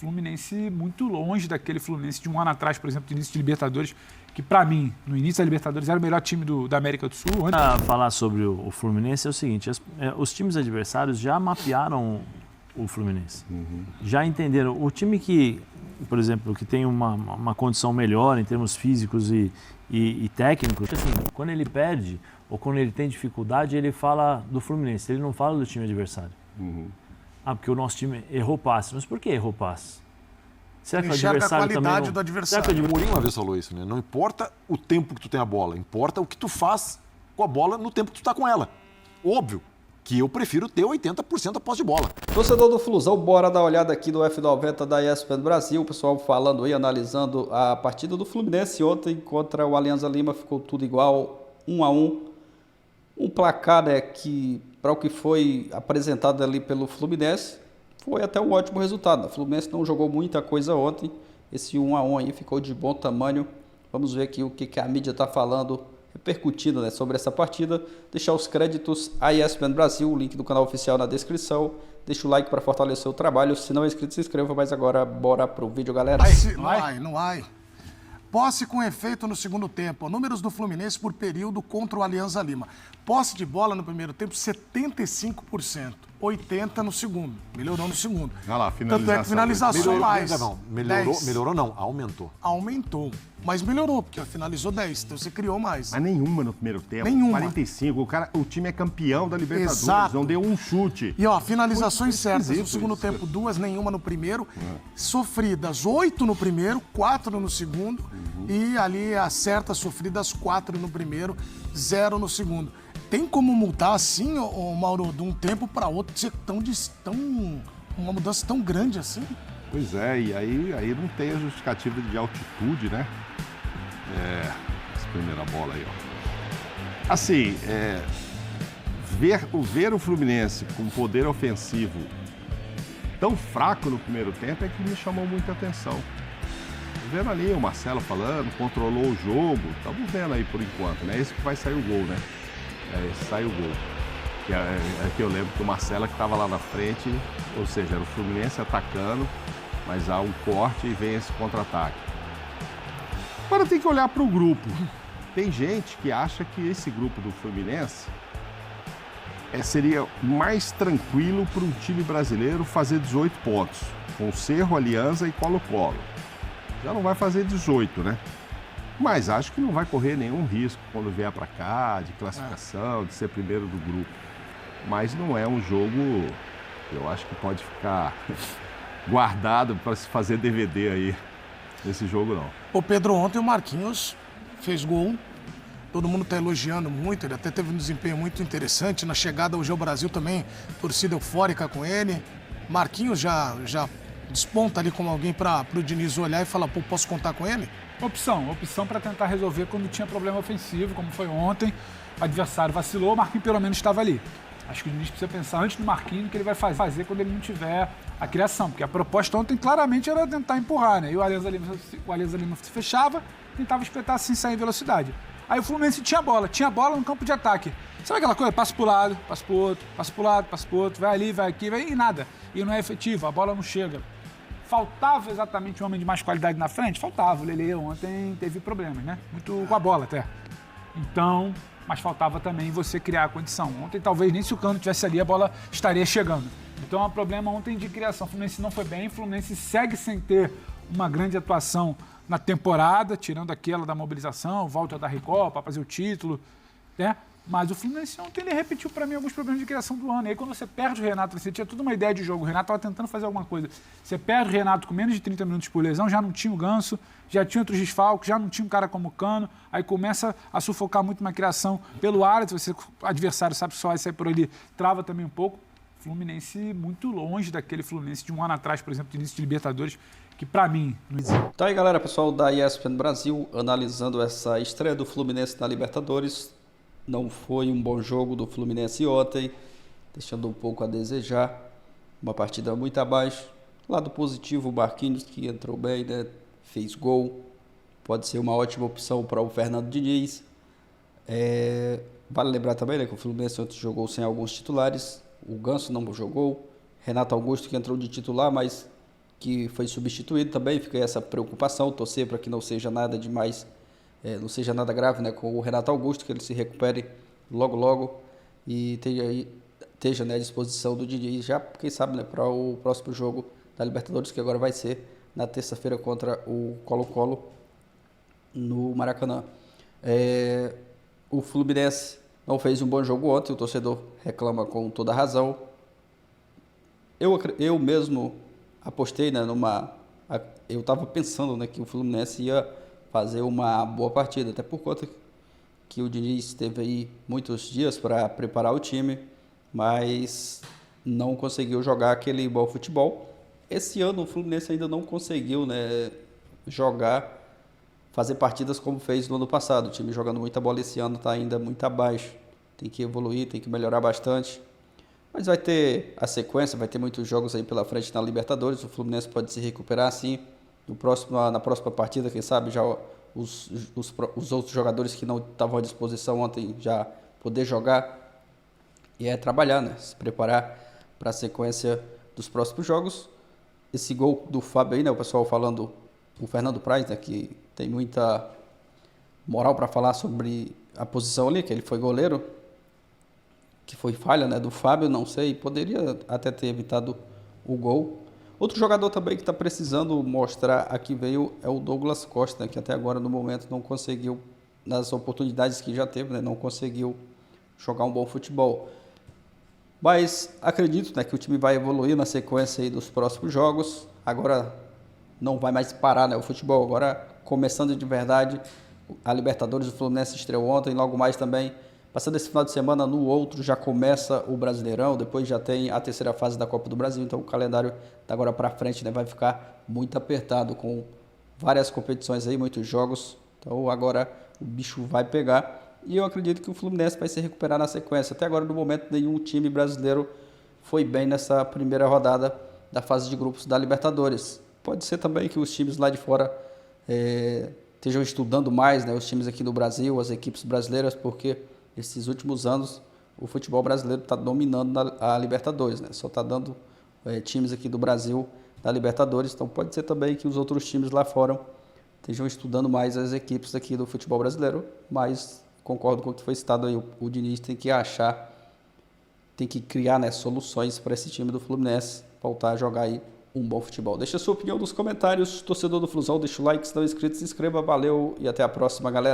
Fluminense muito longe daquele Fluminense de um ano atrás, por exemplo, do início de Libertadores, que para mim, no início da Libertadores, era o melhor time da América do Sul. Para falar sobre o Fluminense é o seguinte, os times adversários já mapearam o Fluminense. Já entenderam. O time que, por exemplo, que tem uma condição melhor em termos físicos e técnicos, assim, quando ele perde ou quando ele tem dificuldade, ele fala do Fluminense, ele não fala do time adversário. Porque o nosso time errou passe. Mas por que errou passe? Será que o adversário a qualidade do adversário. O Mourinho uma vez falou isso, né? Não importa o tempo que tu tem a bola, importa o que tu faz com a bola no tempo que tu tá com ela. Óbvio que eu prefiro ter 80% da posse de bola. Torcedor do Flusão, bora dar uma olhada aqui no F90 da ESPN Brasil. O pessoal falando aí, analisando a partida do Fluminense ontem contra o Alianza Lima. Ficou tudo igual, 1-1. Um placar, né, que para o que foi apresentado ali pelo Fluminense, foi até um ótimo resultado. O Fluminense não jogou muita coisa ontem. Esse 1-1 aí ficou de bom tamanho. Vamos ver aqui o que a mídia está falando, repercutindo, né, sobre essa partida. Deixar os créditos à ESPN Brasil, o link do canal oficial na descrição. Deixa o like para fortalecer o trabalho. Se não é inscrito, se inscreva. Mas agora, bora pro vídeo, galera. Não vai. Posse com efeito no segundo tempo. Números do Fluminense por período contra o Alianza Lima. Posse de bola no primeiro tempo, 75%. 80% no segundo. Melhorou no segundo. Olha lá, Tanto é que finalização mais. Melhorou não, aumentou. Aumentou. Mas melhorou, porque finalizou 10, então você criou mais. Mas nenhuma no primeiro tempo. Nenhuma. 45. O time é campeão da Libertadores. Exato. Não deu um chute. E ó, finalizações certas. No segundo isso. tempo, 2, nenhuma no primeiro. Sofridas, 8 no primeiro, 4 no segundo. E ali as certas sofridas, 4 no primeiro, 0 no segundo. Tem como mudar assim, Mauro, de um tempo para outro, ser uma mudança tão grande assim? Pois é, e aí não tem a justificativa de altitude, né? Essa primeira bola aí, ó. Assim, ver o Fluminense com poder ofensivo tão fraco no primeiro tempo é que me chamou muita atenção. Vendo ali o Marcelo falando, controlou o jogo, estamos vendo aí por enquanto, né? Esse que vai sair o gol, né? Esse sai o gol. Que eu lembro que o Marcelo que estava lá na frente, ou seja, era o Fluminense atacando, mas há um corte e vem esse contra-ataque. Agora tem que olhar para o grupo. Tem gente que acha que esse grupo do Fluminense seria mais tranquilo para um time brasileiro fazer 18 pontos, com Cerro, Alianza e Colo-Colo. Já não vai fazer 18, né? Mas acho que não vai correr nenhum risco quando vier para cá, de classificação, de ser primeiro do grupo. Mas não é um jogo, eu acho que pode ficar guardado para se fazer DVD aí, nesse jogo não. Ô Pedro, ontem o Marquinhos fez gol, todo mundo está elogiando muito, ele até teve um desempenho muito interessante, na chegada hoje ao Brasil também, torcida eufórica com ele. Marquinhos já desponta ali como alguém para o Diniz olhar e falar, pô, posso contar com ele? Opção para tentar resolver quando tinha problema ofensivo, como foi ontem. O adversário vacilou, o Marquinhos pelo menos estava ali. Acho que o Diniz precisa pensar antes do Marquinhos o que ele vai fazer quando ele não tiver a criação, porque a proposta ontem claramente era tentar empurrar, né? E o Alianza Lima se fechava, tentava espetar assim, sair em velocidade. Aí o Fluminense tinha bola no campo de ataque. Sabe aquela coisa? Passa pro lado, passa pro outro, passa pro lado, passa pro outro, vai ali, vai aqui, vai e nada. E não é efetivo, a bola não chega. Faltava exatamente um homem de mais qualidade na frente? Faltava. O Lelê ontem teve problemas, né? Muito com a bola até. Então, mas faltava também você criar a condição. Ontem, talvez, nem se o Cano tivesse ali, a bola estaria chegando. Então, é um problema ontem de criação. O Fluminense não foi bem, o Fluminense segue sem ter uma grande atuação na temporada, tirando aquela da mobilização, volta da Recopa, fazer o título, né? Mas o Fluminense ontem ele repetiu para mim alguns problemas de criação do ano. E aí quando você perde o Renato, você tinha toda uma ideia de jogo, o Renato estava tentando fazer alguma coisa. Você perde o Renato com menos de 30 minutos por lesão, já não tinha o Ganso, já tinha outros desfalques, já não tinha um cara como o Cano, aí começa a sufocar muito na criação pelo ar, se o adversário sabe só sair por ali, trava também um pouco. Fluminense muito longe daquele Fluminense de um ano atrás, por exemplo, de início de Libertadores, que para mim não existe. Tá aí, galera, pessoal da ESPN Brasil, analisando essa estreia do Fluminense na Libertadores. Não foi um bom jogo do Fluminense ontem, deixando um pouco a desejar. Uma partida muito abaixo. Lado positivo, o Marquinhos, que entrou bem, né? Fez gol. Pode ser uma ótima opção para o Fernando Diniz. Vale lembrar também, né, que o Fluminense ontem jogou sem alguns titulares. O Ganso não jogou. Renato Augusto, que entrou de titular, mas que foi substituído também, fica essa preocupação, torcer para que não seja nada demais, não seja nada grave, né, com o Renato Augusto, que ele se recupere logo e esteja, né, à disposição do Diniz já, quem sabe, né, para o próximo jogo da Libertadores, que agora vai ser na terça-feira contra o Colo-Colo no Maracanã. O Fluminense não fez um bom jogo ontem, o torcedor reclama com toda a razão. Eu mesmo apostei, né, eu estava pensando, né, que o Fluminense ia fazer uma boa partida, até por conta que o Diniz teve aí muitos dias para preparar o time, mas não conseguiu jogar aquele bom futebol. Esse ano o Fluminense ainda não conseguiu, né, fazer partidas como fez no ano passado. O time jogando muita bola esse ano está ainda muito abaixo. Tem que evoluir, tem que melhorar bastante. Mas vai ter a sequência, vai ter muitos jogos aí pela frente na Libertadores. O Fluminense pode se recuperar assim. Na próxima partida, quem sabe já os outros jogadores que não estavam à disposição ontem já poder jogar. E trabalhar, né? Se preparar para a sequência dos próximos jogos. Esse gol do Fábio aí, né? O pessoal falando, o Fernando Praz, né? Que tem muita moral para falar sobre a posição ali, que ele foi goleiro. Que foi falha, né, do Fábio, não sei, poderia até ter evitado o gol. Outro jogador também que está precisando mostrar aqui veio é o Douglas Costa, né, que até agora no momento não conseguiu, nas oportunidades que já teve, né, não conseguiu jogar um bom futebol. Mas acredito, né, que o time vai evoluir na sequência aí dos próximos jogos. Agora não vai mais parar, né, o futebol. Agora começando de verdade, a Libertadores, o Fluminense estreou ontem, logo mais também. Passando esse final de semana, no outro já começa o Brasileirão, depois já tem a terceira fase da Copa do Brasil, então o calendário da agora para frente, né, vai ficar muito apertado, com várias competições aí, muitos jogos, então agora o bicho vai pegar e eu acredito que o Fluminense vai se recuperar na sequência. Até agora, no momento, nenhum time brasileiro foi bem nessa primeira rodada da fase de grupos da Libertadores. Pode ser também que os times lá de fora estejam estudando mais, né, os times aqui do Brasil, as equipes brasileiras, porque esses últimos anos o futebol brasileiro está dominando a Libertadores, né? Só está dando times aqui do Brasil da Libertadores, então pode ser também que os outros times lá fora estejam estudando mais as equipes aqui do futebol brasileiro, mas concordo com o que foi citado aí, o Diniz tem que criar, né, soluções para esse time do Fluminense voltar a jogar aí um bom futebol. Deixa a sua opinião nos comentários, torcedor do Flusão, deixa o like, se não é inscrito, se inscreva, valeu e até a próxima, galera.